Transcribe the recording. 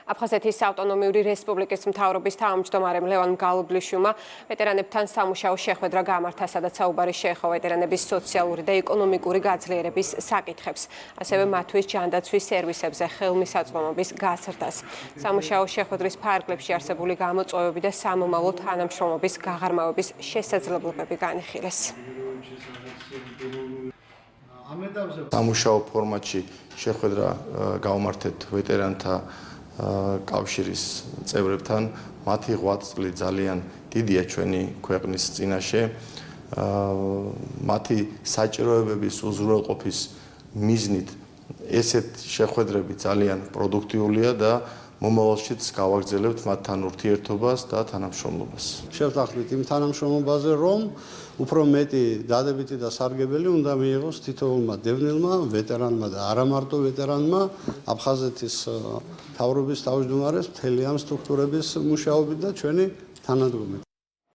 აფხაზეთის ავტონომიური რესპუბლიკის მთავრობის თავმჯდომარემ ლევან მგალობლიშვილმა ვეტერანებთან სამუშაო შეხვედრა გამართა, სადაც საუბარი შეეხო ვეტერანების სოციალური და ეკონომიკური გაძლიერების საკითხებს, ასევე მათთვის ჯანდაცვის სერვისებზე ხელმისაწვდომობის გაზრდას. სამუშაო შეხვედრის ფარგლებში არსებული გამოწვევები და სამომავლო თანამშრომლობის გაღრმავების შესაძლებლობები განიხილეს. სამუშაო ფორმატში შეხვედრა გავმართეთ ვეტერანთა კავშირის წევრებთან. მათი ღვაწლი ძალიან დიდია ჩვენი ქვეყნის წინაშე. მათი საჭიროებების უზრუნველყოფის მიზნით ესეთ შეხვედრები ძალიან პროდუქტიულია და მომავალშიც გავაგრძელებთ მათთან ურთიერთობას და თანამშრომლობას. შევთანხმდით იმ თანამშრომლობაზე, რომ უფრო მეტი დადებითი და სარგებელი უნდა მიიღოს თითოეულმა დევნილმა, ვეტერანმა და არა მარტო ვეტერანმა აფხაზეთის მთავრობის თავმჯდომარეს მთელი ამ სტრუქტურების მუშაობით და ჩვენი თანადგომით.